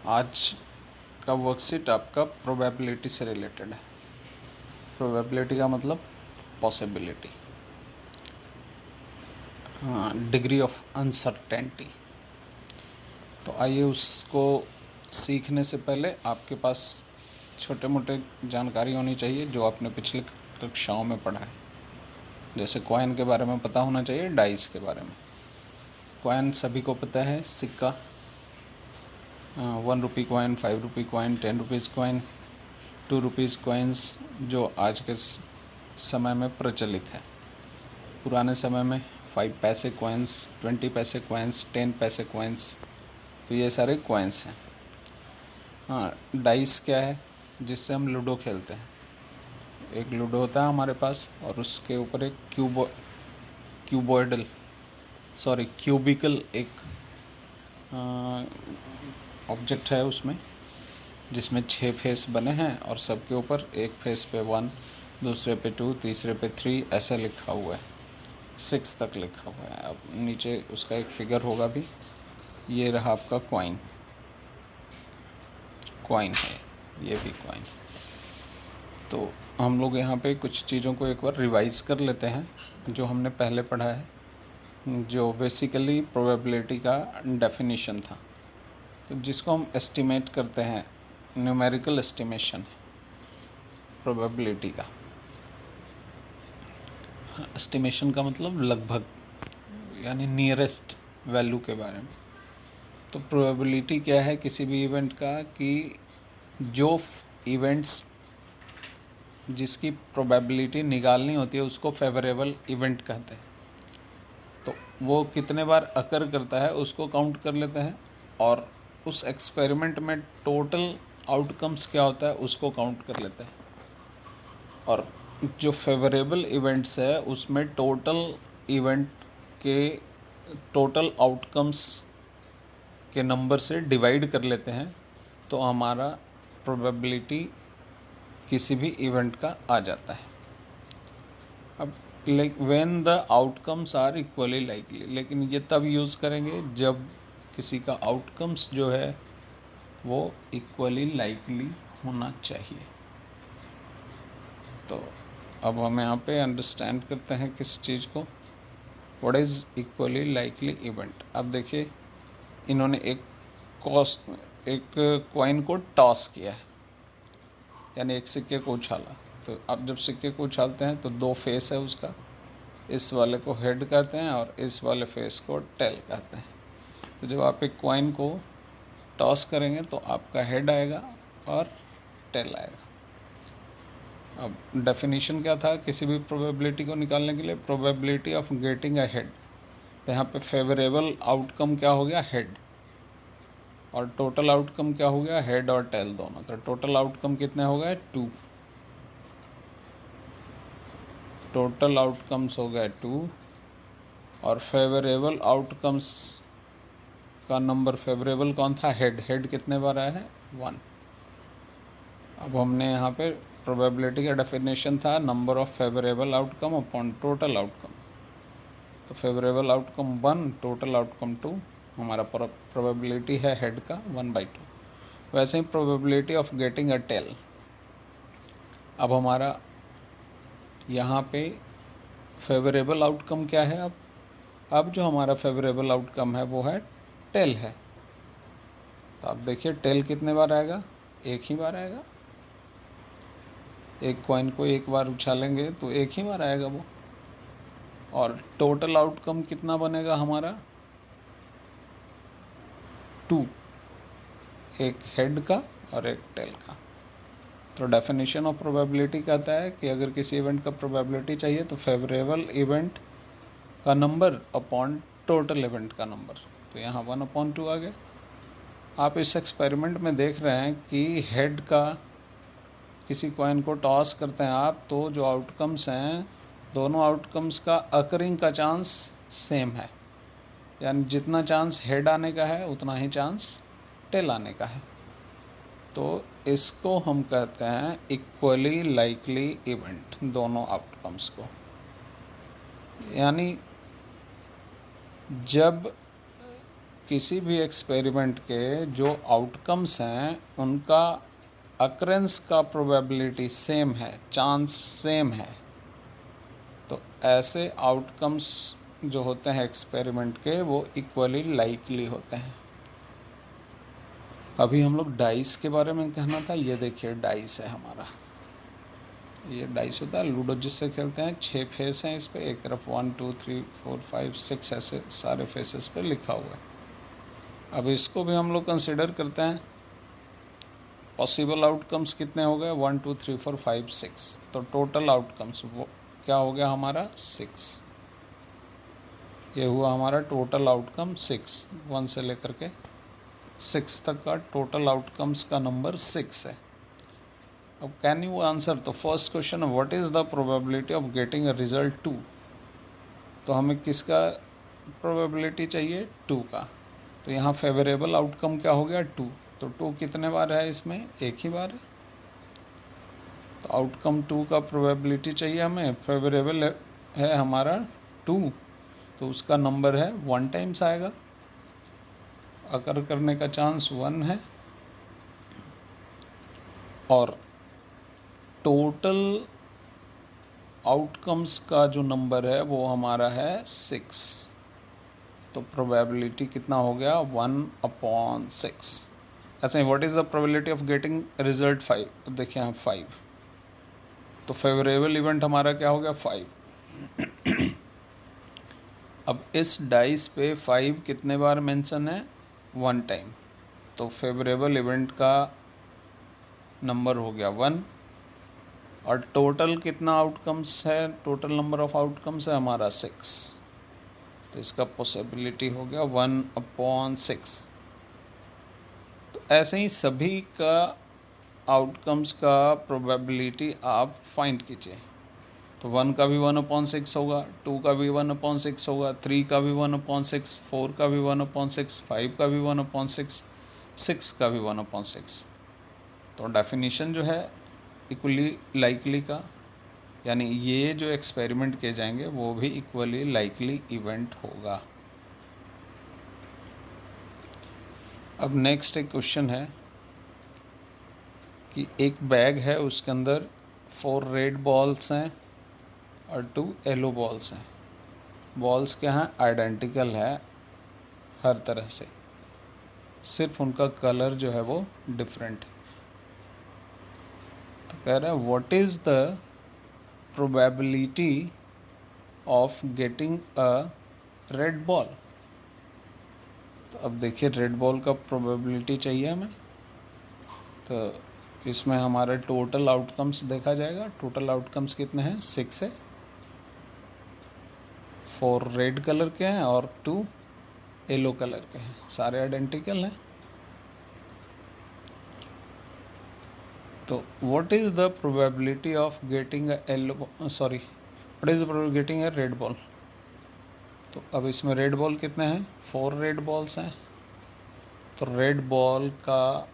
आज का वर्कशीट आपका प्रोबेबिलिटी से रिलेटेड है। प्रोबेबिलिटी का मतलब पॉसिबिलिटी, डिग्री ऑफ अनसर्टेनिटी। तो आइए उसको सीखने से पहले आपके पास छोटे मोटे जानकारी होनी चाहिए जो आपने पिछले कक्षाओं में पढ़ा है। जैसे कॉइन के बारे में पता होना चाहिए, डाइस के बारे में। कॉइन सभी को पता है, सिक्का, 1 rupee coin, 5 rupee coin, 10 rupees coin, 2 rupees coins जो आज के समय में प्रचलित है। पुराने समय में 5 पैसे कॉइन्स, 20 पैसे कॉइन्स, 10 पैसे कॉइन्स, तो ये सारे कॉइन्स हैं। हाँ, डाइस क्या है? जिससे हम लूडो खेलते हैं। एक लूडो होता है हमारे पास और उसके ऊपर एक क्यूबिकल एक ऑब्जेक्ट है उसमें, जिसमें 6 फेस बने हैं और सबके ऊपर एक फेस पे 1, दूसरे पे 2, तीसरे पे 3 ऐसा लिखा हुआ है, 6 तक लिखा हुआ है। अब नीचे उसका एक फिगर होगा भी। ये रहा आपका कॉइन है, ये भी कॉइन। तो हम लोग यहाँ पे कुछ चीज़ों को एक बार रिवाइज़ कर लेते हैं जो हमने पहले पढ़ा है, जो बेसिकली प्रोबेबिलिटी का डेफिनेशन था। तो जिसको हम एस्टिमेट करते हैं, न्यूमेरिकल एस्टिमेशन प्रोबेबिलिटी का। एस्टिमेशन का मतलब लगभग, यानी नियरेस्ट वैल्यू के बारे में। तो प्रोबेबिलिटी क्या है किसी भी इवेंट का, कि जो इवेंट्स जिसकी प्रोबेबिलिटी निकालनी होती है उसको फेवरेबल इवेंट कहते हैं। तो वो कितने बार अकर करता है उसको काउंट कर लेते हैं, और उस एक्सपेरिमेंट में टोटल आउटकम्स क्या होता है उसको काउंट कर लेते हैं। और जो फेवरेबल इवेंट्स है उसमें टोटल इवेंट के टोटल आउटकम्स के नंबर से डिवाइड कर लेते हैं, तो हमारा प्रोबेबिलिटी किसी भी इवेंट का आ जाता है। अब when the outcomes are equally likely, लेकिन ये तब यूज़ करेंगे जब किसी का आउटकम्स जो है वो इक्वली लाइकली होना चाहिए। तो अब हम यहाँ पे अंडरस्टैंड करते हैं किस चीज़ को, what is equally likely event. अब देखिए, इन्होंने एक कॉइन को टॉस किया है, यानी एक सिक्के को उछाला। तो अब जब सिक्के को उछालते हैं तो 2 फेस है उसका, इस वाले को हेड कहते हैं और इस वाले फेस को टेल कहते हैं। तो जब आप एक कॉइन को टॉस करेंगे तो आपका हेड आएगा और टेल आएगा। अब डेफिनेशन क्या था किसी भी प्रोबेबिलिटी को निकालने के लिए? Probability of getting a head. तो यहाँ पे फेवरेबल आउटकम क्या हो गया? हेड। और टोटल आउटकम क्या हो गया? हेड और टेल दोनों। तो टोटल आउटकम कितने हो गए? 2। टोटल आउटकम्स हो गए 2, और फेवरेबल आउटकम्स का नंबर, फेवरेबल कौन था? हेड। हेड कितने बार आया है? 1। अब हमने यहाँ पे प्रोबेबिलिटी का डेफिनेशन था number of favourable outcome upon total outcome. तो फेवरेबल आउटकम 1, टोटल आउटकम 2, हमारा प्रोबेबिलिटी है हेड का 1/2। वैसे ही probability of getting a tail. अब हमारा यहाँ पे फेवरेबल आउटकम क्या है? अब जो हमारा फेवरेबल आउटकम है वो है टेल है। तो आप देखिए टेल कितने बार आएगा? एक ही बार आएगा। एक कॉइन को एक बार उछालेंगे तो एक ही बार आएगा वो। और टोटल आउटकम कितना बनेगा हमारा? 2, एक हेड का और एक टेल का। तो डेफिनेशन ऑफ प्रोबेबिलिटी कहता है कि अगर किसी इवेंट का प्रोबेबिलिटी चाहिए तो फेवरेबल इवेंट का नंबर अपॉन टोटल इवेंट का नंबर। तो यहाँ 1/2 आ गया। आप इस एक्सपेरिमेंट में देख रहे हैं कि हेड का किसी कॉइन को टॉस करते हैं आप, तो जो आउटकम्स हैं दोनों आउटकम्स का अकरिंग का चांस सेम है, यानी जितना चांस हेड आने का है उतना ही चांस टेल आने का है। तो इसको हम कहते हैं इक्वली लाइकली इवेंट, दोनों आउटकम्स को। यानी जब किसी भी एक्सपेरिमेंट के जो आउटकम्स हैं उनका अकरेंस का प्रोबेबिलिटी सेम है, चांस सेम है, तो ऐसे आउटकम्स जो होते हैं एक्सपेरिमेंट के वो इक्वली लाइकली होते हैं। अभी हम लोग डाइस के बारे में कहना था। ये देखिए डाइस है हमारा, ये डाइस होता है लूडो जिससे खेलते हैं। 6 फेस हैं इस पर, एक तरफ 1 2 3 4 5 6 ऐसे सारे फेसेस पे लिखा हुआ है। अब इसको भी हम लोग कंसिडर करते हैं। पॉसिबल आउटकम्स कितने हो गए? 1 2 3 4 5 6, तो टोटल आउटकम्स वो क्या हो गया हमारा? 6। ये हुआ हमारा टोटल आउटकम 6, 1 से लेकर के 6 तक का टोटल आउटकम्स का नंबर 6 है। अब कैन यू आंसर, तो first question what is the probability of getting a result 2, तो हमें किसका प्रोबेबिलिटी चाहिए? 2 का। तो यहाँ फेवरेबल आउटकम क्या हो गया? 2। तो 2 कितने बार है इसमें? एक ही बार है। तो आउटकम 2 का प्रोबेबिलिटी चाहिए हमें, फेवरेबल है हमारा 2, तो उसका नंबर है 1 टाइम्स आएगा, अकर करने का चांस 1 है, और टोटल आउटकम्स का जो नंबर है वो हमारा है 6। तो प्रोबेबिलिटी कितना हो गया? 1/6। ऐसे ही what is the probability of getting result 5, अब देखिए यहाँ 5, तो फेवरेबल इवेंट हमारा क्या हो गया? 5। अब इस डाइस पे 5 कितने बार मेंशन है? 1 टाइम, तो फेवरेबल इवेंट का नंबर हो गया 1, और टोटल कितना आउटकम्स है? टोटल नंबर ऑफ आउटकम्स है हमारा 6, तो इसका पॉसिबिलिटी हो गया 1/6। तो ऐसे ही सभी का आउटकम्स का प्रोबेबिलिटी आप फाइंड कीजिए। तो 1 का भी 1/6 होगा, 2 का भी 1/6 होगा, 3 का भी 1/6, 4 का भी 1/6, 5 का भी 1/6, 6 का भी 1/6। तो डेफिनेशन जो है इक्वली लाइकली का, यानी ये जो एक्सपेरिमेंट किए जाएंगे वो भी इक्वली लाइकली इवेंट होगा। अब नेक्स्ट एक क्वेश्चन है कि एक बैग है, उसके अंदर 4 रेड बॉल्स हैं और 2 येलो बॉल्स हैं। बॉल्स क्या हैं? आइडेंटिकल है हर तरह से, सिर्फ उनका कलर जो है वो डिफरेंट है। तो कह रहा है what is the probability of getting a red ball. तो अब देखिए रेड बॉल का प्रोबेबिलिटी चाहिए हमें, तो इसमें हमारे टोटल आउटकम्स देखा जाएगा। टोटल आउटकम्स कितने हैं? 6 है, 4 रेड कलर के हैं और 2 येलो कलर के हैं, सारे आइडेंटिकल हैं। तो what is the probability of getting a what is the probability getting a red ball. तो अब इसमें रेड बॉल कितने हैं? 4 रेड बॉल्स हैं, तो रेड बॉल का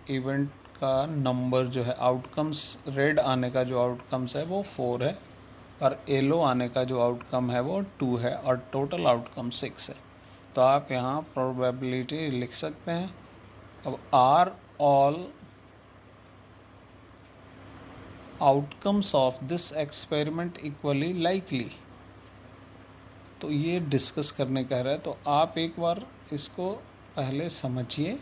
इवेंट का नंबर जो है, आउटकम्स रेड आने का जो आउटकम्स है वो 4 है, और येलो आने का जो आउटकम है वो 2 है, और टोटल आउटकम 6 है। तो आप यहाँ प्रोबेबिलिटी लिख सकते हैं। अब are all outcomes of this experiment equally likely, तो ये डिस्कस करने कह रहा है। तो आप एक बार इसको पहले समझिए,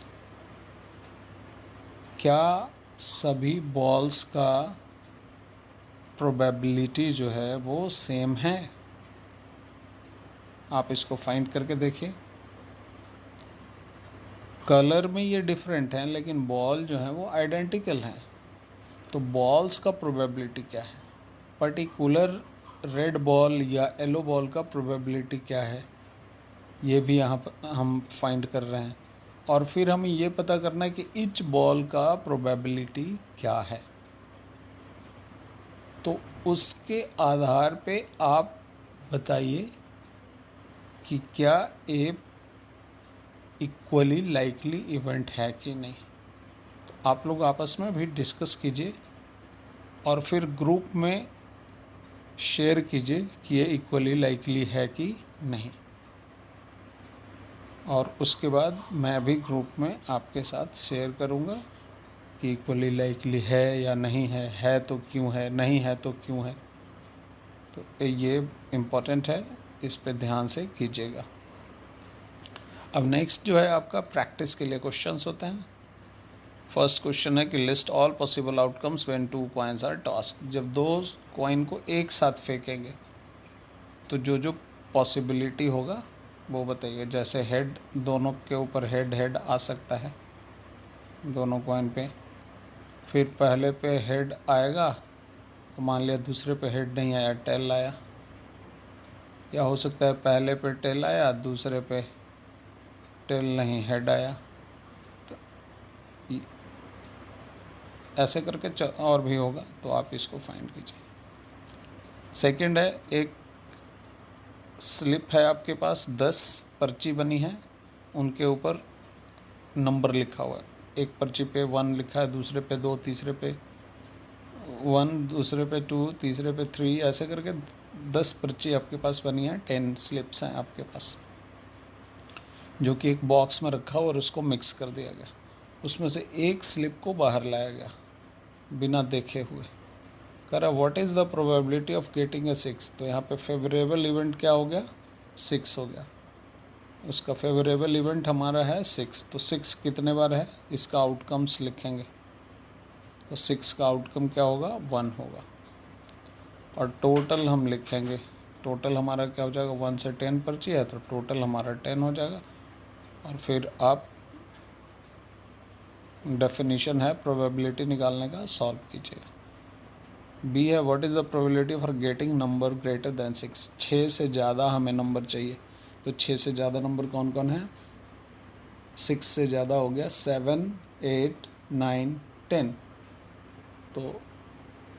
क्या सभी बॉल्स का प्रोबेबिलिटी जो है वो सेम है? आप इसको फाइंड करके देखिए। कलर में ये डिफरेंट हैं, लेकिन बॉल जो है वो आइडेंटिकल हैं। तो बॉल्स का प्रोबेबिलिटी क्या है? पर्टिकुलर रेड बॉल या येलो बॉल का प्रोबेबिलिटी क्या है, ये भी यहाँ पर हम फाइंड कर रहे हैं। और फिर हमें ये पता करना है कि ईच बॉल का प्रोबेबिलिटी क्या है। तो उसके आधार पे आप बताइए कि क्या ये इक्वली लाइकली इवेंट है कि नहीं। तो आप लोग आपस में भी डिस्कस कीजिए और फिर ग्रुप में शेयर कीजिए कि ये इक्वली लाइकली है कि नहीं। और उसके बाद मैं भी ग्रुप में आपके साथ शेयर करूँगा कि इक्वली लाइकली है या नहीं है तो क्यों है, नहीं है तो क्यों है। तो ये इम्पोर्टेंट है, इस पे ध्यान से कीजिएगा। अब नेक्स्ट जो है आपका प्रैक्टिस के लिए क्वेश्चंस होते हैं। फर्स्ट क्वेश्चन है कि list all possible outcomes when two coins are tossed. जब दो कॉइन को एक साथ फेंकेंगे तो जो जो पॉसिबिलिटी होगा वो बताइए। जैसे हेड, दोनों के ऊपर हेड हेड आ सकता है दोनों कॉइन पे। फिर पहले पे हेड आएगा तो मान लिया दूसरे पे हेड नहीं आया, टेल आया। या हो सकता है पहले पे टेल आया, दूसरे पे टेल नहीं, हेड आया। तो ऐसे करके और भी होगा, तो आप इसको फाइंड कीजिए। सेकंड है, एक स्लिप है आपके पास, 10 पर्ची बनी है, उनके ऊपर नंबर लिखा हुआ है। एक पर्ची पे 1 लिखा है, दूसरे पे 2, तीसरे पे 1, दूसरे पे 2, तीसरे पे 3, ऐसे करके 10 पर्ची आपके पास बनी है। 10 स्लिप्स हैं आपके पास, जो कि एक बॉक्स में रखा और उसको मिक्स कर दिया गया। उसमें से एक स्लिप को बाहर लाया गया बिना देखे हुए। कह रहा what is the probability of getting a 6। तो यहाँ पे फेवरेबल इवेंट क्या हो गया, 6 हो गया। उसका फेवरेबल इवेंट हमारा है 6। तो 6 कितने बार है, इसका आउटकम्स लिखेंगे। तो 6 का आउटकम क्या होगा, 1 होगा। और टोटल हम लिखेंगे, टोटल हमारा क्या हो जाएगा, 1 से 10 पर्ची है तो टोटल हमारा 10 हो जाएगा। और फिर आप डेफिनेशन है प्रोबेबिलिटी निकालने का, सॉल्व कीजिएगा। बी है what is the probability for getting number greater than 6। 6 से ज़्यादा हमें नंबर चाहिए। तो 6 से ज़्यादा नंबर कौन कौन है, 6 से ज़्यादा हो गया 7, 8, 9, 10। तो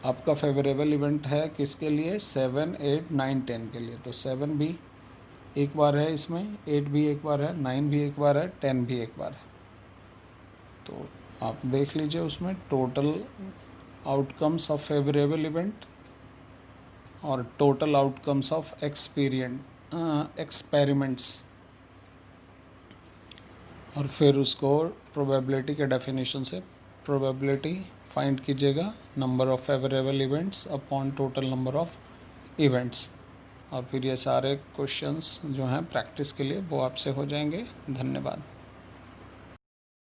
आपका फेवरेबल इवेंट है किसके लिए, 7, 8, 9, 10 के लिए। तो 7 भी एक बार है इसमें, 8 भी एक बार है, 9 भी एक बार है, 10 भी एक बार है। तो आप देख लीजिए उसमें total outcomes of favourable event और टोटल आउटकम्स ऑफ एक्सपेरिमेंट्स, और फिर उसको प्रोबेबिलिटी के डेफिनेशन से प्रोबेबिलिटी फाइंड कीजिएगा, number of favourable events upon total number of events. और फिर ये सारे क्वेश्चंस जो हैं प्रैक्टिस के लिए वो आपसे हो जाएंगे। धन्यवाद।